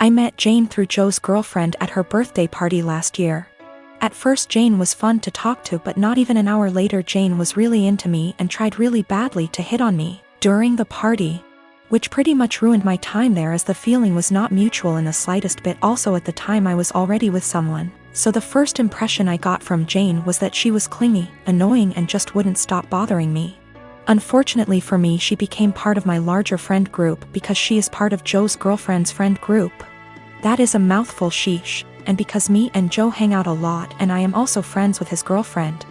I met Jane through Joe's girlfriend at her birthday party last year. At first Jane was fun to talk to, but not even an hour later Jane was really into me and tried really badly to hit on me during the party, which pretty much ruined my time there as the feeling was not mutual in the slightest bit. Also at the time I was already with someone, so the first impression I got from Jane was that she was clingy, annoying, and just wouldn't stop bothering me. Unfortunately for me, she became part of my larger friend group because she is part of Joe's girlfriend's friend group. That is a mouthful, sheesh. And because me and Joe hang out a lot and I am also friends with his girlfriend,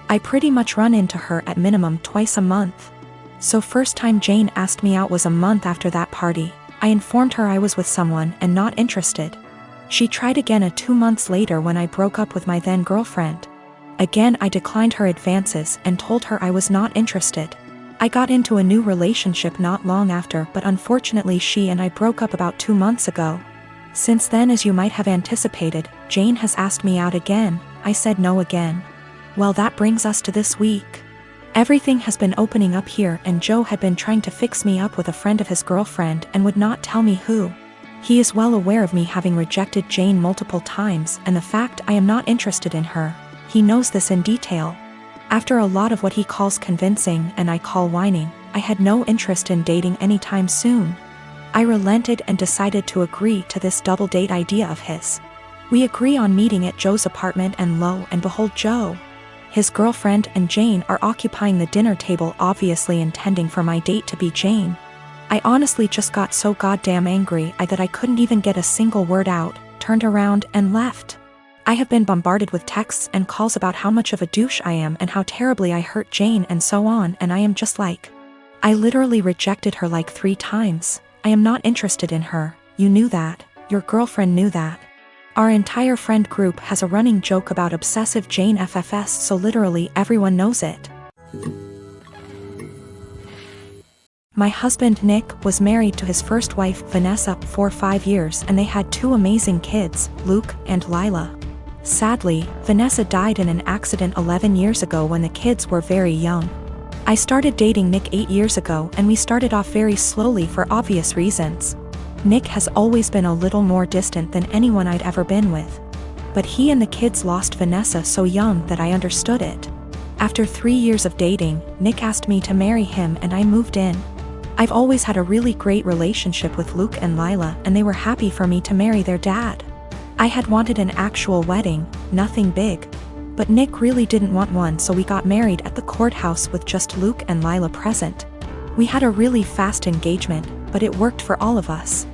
I pretty much run into her at minimum twice a month. So first time Jane asked me out was a month after that party. I informed her I was with someone and not interested. She tried again 2 months later when I broke up with my then girlfriend. Again I declined her advances and told her I was not interested. I got into a new relationship not long after, but unfortunately she and I broke up about 2 months ago. Since then, as you might have anticipated, Jane has asked me out again. I said no again. Well, that brings us to this week. Everything has been opening up here and Joe had been trying to fix me up with a friend of his girlfriend and would not tell me who. He is well aware of me having rejected Jane multiple times and the fact I am not interested in her. He knows this in detail. After a lot of what he calls convincing and I call whining, I had no interest in dating anytime soon. I relented and decided to agree to this double date idea of his. We agree on meeting at Joe's apartment and lo and behold, Joe, his girlfriend, and Jane are occupying the dinner table, obviously intending for my date to be Jane. I honestly just got so goddamn angry that I couldn't even get a single word out, turned around and left. I have been bombarded with texts and calls about how much of a douche I am and how terribly I hurt Jane and so on, and I am just like, I literally rejected her like 3 times. I am not interested in her. You knew that. Your girlfriend knew that. Our entire friend group has a running joke about obsessive Jane FFS, so literally everyone knows it. My husband Nick was married to his first wife Vanessa for 5 years and they had 2 amazing kids, Luke and Lila. Sadly, Vanessa died in an accident 11 years ago when the kids were very young. I started dating Nick 8 years ago and we started off very slowly for obvious reasons. Nick has always been a little more distant than anyone I'd ever been with. But he and the kids lost Vanessa so young that I understood it. After 3 years of dating, Nick asked me to marry him and I moved in. I've always had a really great relationship with Luke and Lila and they were happy for me to marry their dad. I had wanted an actual wedding, nothing big. But Nick really didn't want one, so we got married at the courthouse with just Luke and Lila present. We had a really fast engagement, but it worked for all of us.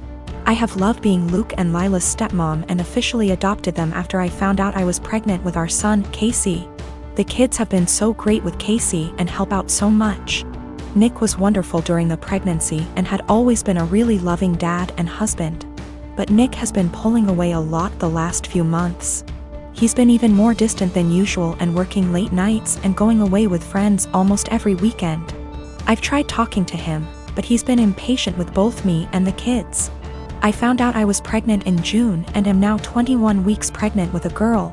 I have loved being Luke and Lila's stepmom and officially adopted them after I found out I was pregnant with our son, Casey. The kids have been so great with Casey and help out so much. Nick was wonderful during the pregnancy and had always been a really loving dad and husband. But Nick has been pulling away a lot the last few months. He's been even more distant than usual and working late nights and going away with friends almost every weekend. I've tried talking to him, but he's been impatient with both me and the kids. I found out I was pregnant in June and am now 21 weeks pregnant with a girl.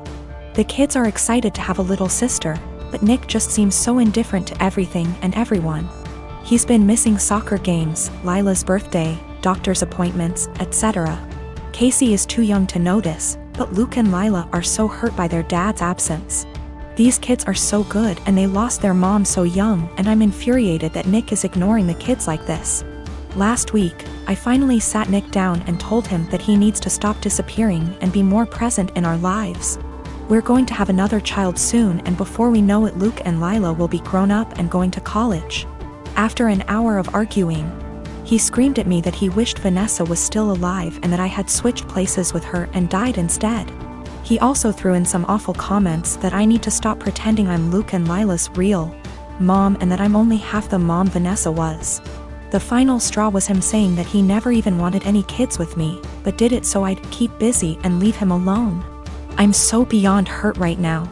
The kids are excited to have a little sister, but Nick just seems so indifferent to everything and everyone. He's been missing soccer games, Lila's birthday, doctor's appointments, etc. Casey is too young to notice, but Luke and Lila are so hurt by their dad's absence. These kids are so good and they lost their mom so young, and I'm infuriated that Nick is ignoring the kids like this. Last week, I finally sat Nick down and told him that he needs to stop disappearing and be more present in our lives. We're going to have another child soon, and before we know it Luke and Lila will be grown up and going to college. After an hour of arguing, he screamed at me that he wished Vanessa was still alive and that I had switched places with her and died instead. He also threw in some awful comments that I need to stop pretending I'm Luke and Lila's real mom and that I'm only half the mom Vanessa was. The final straw was him saying that he never even wanted any kids with me, but did it so I'd keep busy and leave him alone. I'm so beyond hurt right now.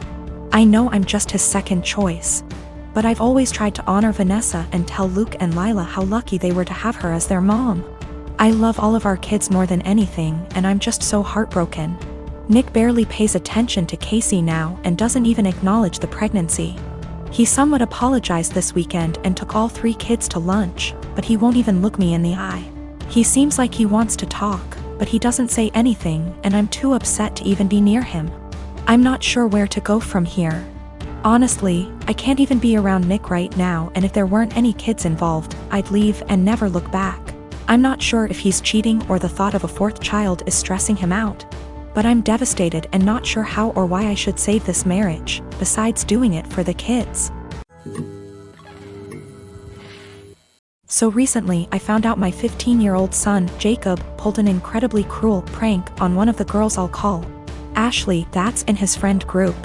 I know I'm just his second choice. But I've always tried to honor Vanessa and tell Luke and Lila how lucky they were to have her as their mom. I love all of our kids more than anything, and I'm just so heartbroken. Nick barely pays attention to Casey now and doesn't even acknowledge the pregnancy. He somewhat apologized this weekend and took all 3 kids to lunch, but he won't even look me in the eye. He seems like he wants to talk, but he doesn't say anything and I'm too upset to even be near him. I'm not sure where to go from here. Honestly, I can't even be around Nick right now, and if there weren't any kids involved, I'd leave and never look back. I'm not sure if he's cheating or the thought of a fourth child is stressing him out. But I'm devastated and not sure how or why I should save this marriage, besides doing it for the kids. So recently I found out my 15-year-old son, Jacob, pulled an incredibly cruel prank on one of the girls I'll call Ashley, that's in his friend group.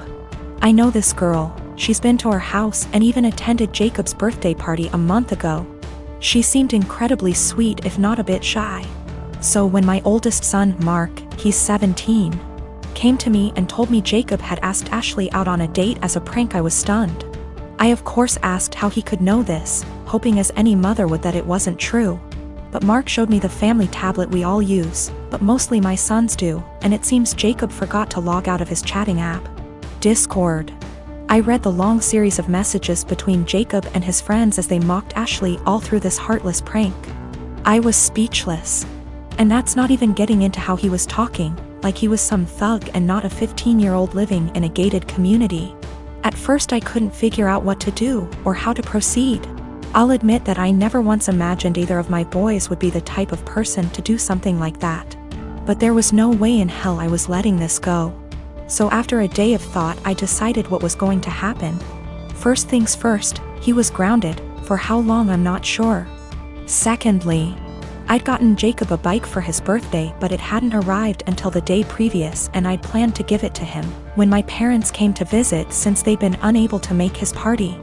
I know this girl, she's been to our house and even attended Jacob's birthday party a month ago. She seemed incredibly sweet if not a bit shy. So when my oldest son, Mark, he's 17, came to me and told me Jacob had asked Ashley out on a date as a prank, I was stunned. I of course asked how he could know this, hoping as any mother would that it wasn't true. But Mark showed me the family tablet we all use, but mostly my sons do, and it seems Jacob forgot to log out of his chatting app, Discord. I read the long series of messages between Jacob and his friends as they mocked Ashley all through this heartless prank. I was speechless. And that's not even getting into how he was talking, like he was some thug and not a 15-year-old living in a gated community. At first I couldn't figure out what to do or how to proceed. I'll admit that I never once imagined either of my boys would be the type of person to do something like that. But there was no way in hell I was letting this go. So after a day of thought, I decided what was going to happen. First things first, he was grounded, for how long I'm not sure. Secondly, I'd gotten Jacob a bike for his birthday, but it hadn't arrived until the day previous and I'd planned to give it to him when my parents came to visit since they'd been unable to make his party.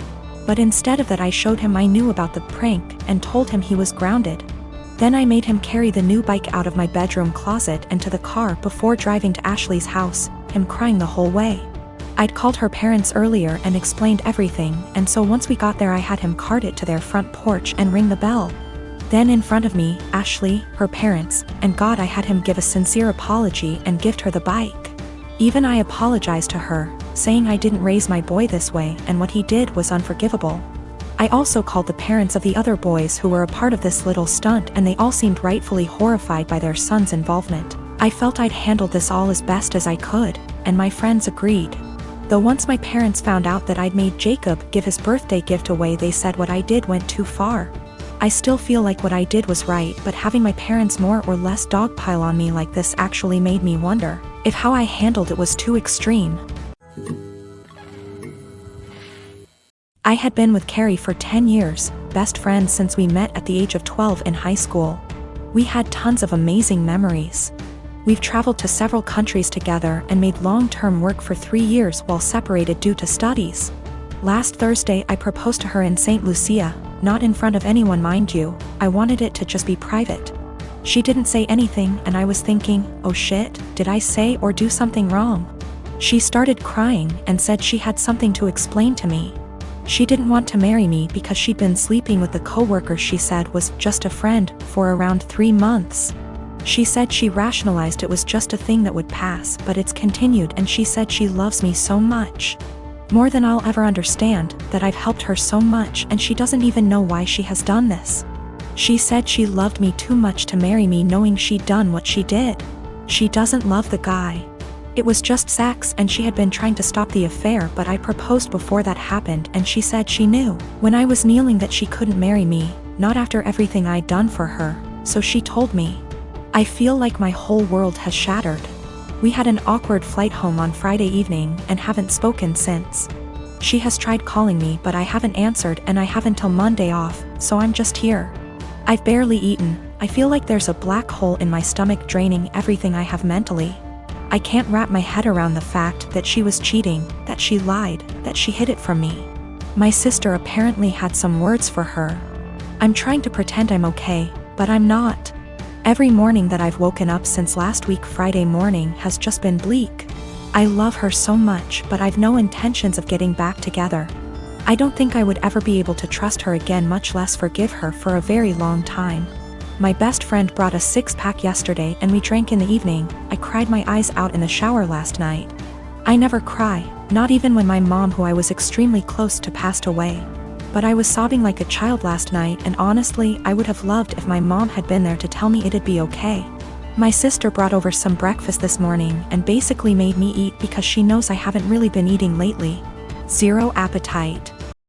But instead of that I showed him I knew about the prank and told him he was grounded. Then I made him carry the new bike out of my bedroom closet and to the car before driving to Ashley's house, him crying the whole way. I'd called her parents earlier and explained everything, and so once we got there I had him cart it to their front porch and ring the bell. Then in front of me, Ashley, her parents, and God, I had him give a sincere apology and gift her the bike. Even I apologized to her, saying I didn't raise my boy this way and what he did was unforgivable. I also called the parents of the other boys who were a part of this little stunt and they all seemed rightfully horrified by their son's involvement. I felt I'd handled this all as best as I could, and my friends agreed. Though once my parents found out that I'd made Jacob give his birthday gift away, they said what I did went too far. I still feel like what I did was right, but having my parents more or less dogpile on me like this actually made me wonder if how I handled it was too extreme. I had been with Carrie for 10 years, best friends since we met at the age of 12 in high school. We had tons of amazing memories. We've traveled to several countries together and made long-term work for 3 years while separated due to studies. Last Thursday I proposed to her in St. Lucia, not in front of anyone mind you, I wanted it to just be private. She didn't say anything and I was thinking, oh shit, did I say or do something wrong? She started crying and said she had something to explain to me. She didn't want to marry me because she'd been sleeping with the coworker she said was just a friend for around 3 months. She said she rationalized it was just a thing that would pass, but it's continued, and she said she loves me so much. More than I'll ever understand, that I've helped her so much and she doesn't even know why she has done this. She said she loved me too much to marry me knowing she'd done what she did. She doesn't love the guy. It was just sex and she had been trying to stop the affair, but I proposed before that happened and she said she knew when I was kneeling that she couldn't marry me, not after everything I'd done for her, so she told me. I feel like my whole world has shattered. We had an awkward flight home on Friday evening and haven't spoken since. She has tried calling me but I haven't answered and I have until Monday off, so I'm just here. I've barely eaten. I feel like there's a black hole in my stomach draining everything I have mentally. I can't wrap my head around the fact that she was cheating, that she lied, that she hid it from me. My sister apparently had some words for her. I'm trying to pretend I'm okay, but I'm not. Every morning that I've woken up since last week Friday morning has just been bleak. I love her so much, but I've no intentions of getting back together. I don't think I would ever be able to trust her again, much less forgive her, for a very long time. My best friend brought a 6-pack yesterday and we drank in the evening. I cried my eyes out in the shower last night. I never cry, not even when my mom, who I was extremely close to, passed away. But I was sobbing like a child last night, and honestly I would have loved if my mom had been there to tell me it'd be okay. My sister brought over some breakfast this morning and basically made me eat because she knows I haven't really been eating lately. Zero appetite.